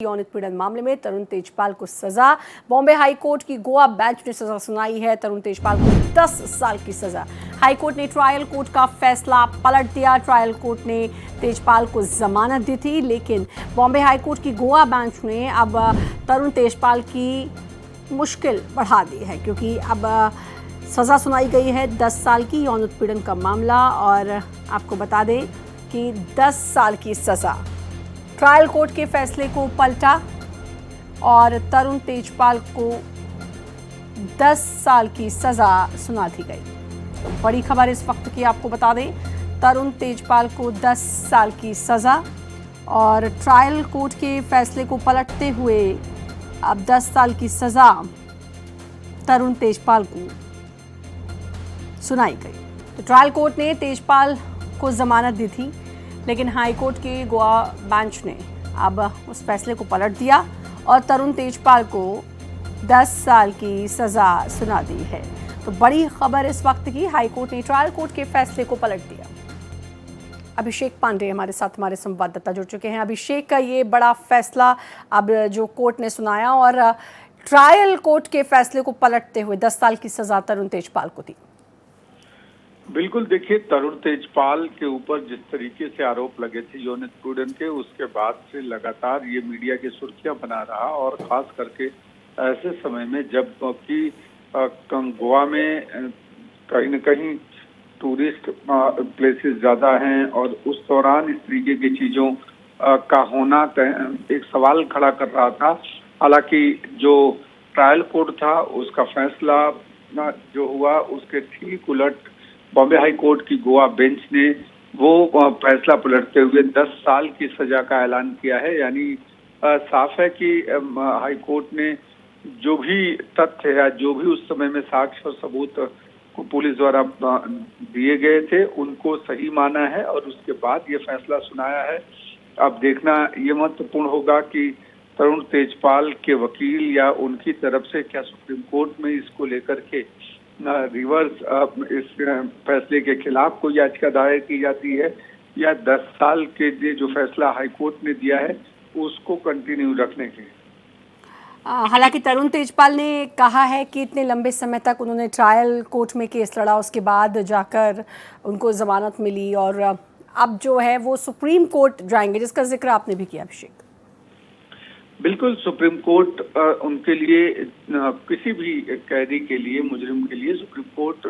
यौन उत्पीड़न मामले में तरुण तेजपाल को सजा। बॉम्बे हाई कोर्ट की गोवा बेंच ने सजा सुनाई है। तरुण तेजपाल को 10 साल की सजा। हाई कोर्ट ने ट्रायल कोर्ट का फैसला पलट दिया। ट्रायल कोर्ट ने तेजपाल को जमानत दी थी, लेकिन बॉम्बे हाई कोर्ट की गोवा बेंच ने अब तरुण तेजपाल की मुश्किल बढ़ा दी है, क्योंकि अब सजा सुनाई गई है 10 साल की यौन उत्पीड़न का मामला। और आपको बता दें कि 10 साल की सजा। ट्रायल कोर्ट के फैसले को पलटा और तरुण तेजपाल को 10 साल की सजा सुना दी गई। तो बड़ी खबर इस वक्त की आपको बता दें, तरुण तेजपाल को 10 साल की सजा और ट्रायल कोर्ट के फैसले को पलटते हुए अब 10 साल की सजा तरुण तेजपाल को सुनाई गई। तो ट्रायल कोर्ट ने तेजपाल को जमानत दी थी, लेकिन हाई कोर्ट के गोवा बेंच ने अब उस फैसले को पलट दिया और तरुण तेजपाल को 10 साल की सजा सुना दी है। तो बड़ी खबर इस वक्त की, हाई कोर्ट ने ट्रायल कोर्ट के फैसले को पलट दिया। अभिषेक पांडे हमारे साथ, हमारे संवाददाता जुड़ चुके हैं। अभिषेक, का ये बड़ा फैसला अब जो कोर्ट ने सुनाया और ट्रायल कोर्ट के फैसले को पलटते हुए 10 साल की सजा तरुण तेजपाल को दी। बिल्कुल, देखिए, तरुण तेजपाल के ऊपर जिस तरीके से आरोप लगे थे यौन उत्पीड़न के, उसके बाद से लगातार ये मीडिया की सुर्खियां बना रहा। और खास करके ऐसे समय में जब कि गोवा में कहीं न कहीं टूरिस्ट प्लेसेस ज्यादा हैं और उस दौरान इस तरीके की चीजों का होना एक सवाल खड़ा कर रहा था। हालांकि जो ट्रायल कोर्ट था उसका फैसला जो हुआ उसके ठीक उलट बॉम्बे हाई कोर्ट की गोवा बेंच ने वो फैसला पलटते हुए 10 साल की सजा का ऐलान किया है। यानी साफ है कि हाई कोर्ट ने जो भी तथ्य या जो भी उस समय में साक्ष्य और सबूत को पुलिस द्वारा दिए गए थे उनको सही माना है और उसके बाद ये फैसला सुनाया है। अब देखना ये महत्वपूर्ण होगा कि तरुण तेजपाल के वकील या उनकी तरफ से क्या सुप्रीम कोर्ट में इसको लेकर के रिवर्स इस फैसले के खिलाफ कोई याचिका दायर की जाती है या 10 साल के लिए जो फैसला हाईकोर्ट ने दिया है उसको कंटिन्यू रखने के। हालांकि तरुण तेजपाल ने कहा है कि इतने लंबे समय तक उन्होंने ट्रायल कोर्ट में केस लड़ा, उसके बाद जाकर उनको जमानत मिली और अब जो है वो सुप्रीम कोर्ट जाएंगे, जिसका जिक्र आपने भी किया अभिषेक। बिल्कुल, सुप्रीम कोर्ट उनके लिए किसी भी कैदी के लिए, मुजरिम के लिए सुप्रीम कोर्ट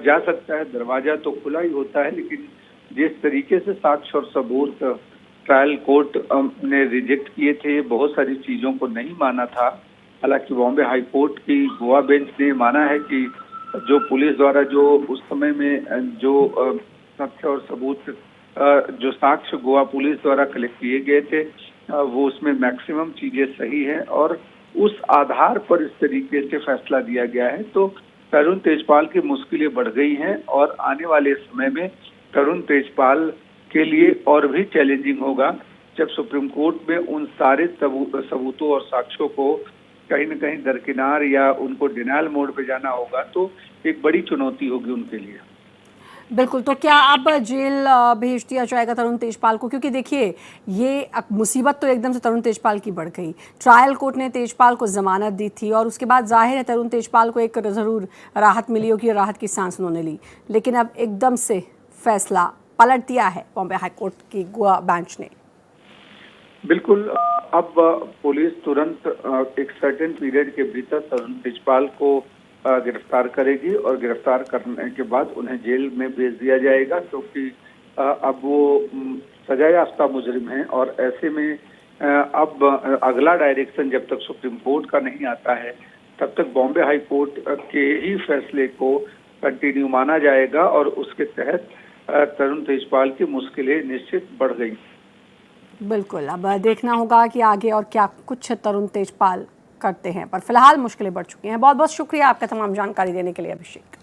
जा सकता है। दरवाजा तो खुला ही होता है, लेकिन जिस तरीके से साक्ष्य और सबूत ट्रायल कोर्ट ने रिजेक्ट किए थे, बहुत सारी चीजों को नहीं माना था। हालांकि बॉम्बे हाई कोर्ट की गोवा बेंच ने माना है कि जो पुलिस द्वारा जो उस समय में जो तथ्य और सबूत जो साक्ष्य गोवा पुलिस द्वारा कलेक्ट किए गए थे वो उसमें मैक्सिमम चीजें सही है और उस आधार पर इस तरीके से फैसला दिया गया है। तो तरुण तेजपाल की मुश्किलें बढ़ गई हैं और आने वाले समय में तरुण तेजपाल के लिए और भी चैलेंजिंग होगा जब सुप्रीम कोर्ट में उन सारे सबूतों और साक्ष्यों को कहीं न कहीं दरकिनार या उनको डिनायल मोड पे जाना होगा। तो एक बड़ी चुनौती होगी उनके लिए। बिल्कुल, तो क्या अब जेल भेज दिया जाएगा तरुण तेजपाल को? क्योंकि देखिए, ये मुसीबत तो एकदम से तरुण तेजपाल की बढ़ गई। ट्रायल कोर्ट ने तेजपाल को जमानत दी थी और उसके बाद जाहिर है तरुण तेजपाल को एक ज़रूर राहत मिली होगी, राहत की सांस उन्होंने ली, लेकिन अब एकदम से फैसला पलट दिया है बॉम्बे हाई कोर्ट की गोवा बेंच ने। बिल्कुल, अब पुलिस तुरंत एक सर्टेन पीरियड के भीतर तरुण तेजपाल को गिरफ्तार करेगी और गिरफ्तार करने के बाद उन्हें जेल में भेज दिया जाएगा, क्योंकि अब वो सजायाफ्ता मुजरिम हैं। और ऐसे में अब अगला डायरेक्शन जब तक सुप्रीम कोर्ट का नहीं आता है तब तक बॉम्बे हाई कोर्ट के ही फैसले को कंटिन्यू माना जाएगा और उसके तहत तरुण तेजपाल की मुश्किलें निश्चित बढ़ गई। बिल्कुल, अब देखना होगा कि आगे और क्या कुछ तरुण तेजपाल करते हैं, पर फिलहाल मुश्किलें बढ़ चुकी हैं। बहुत बहुत शुक्रिया आपका तमाम जानकारी देने के लिए अभिषेक।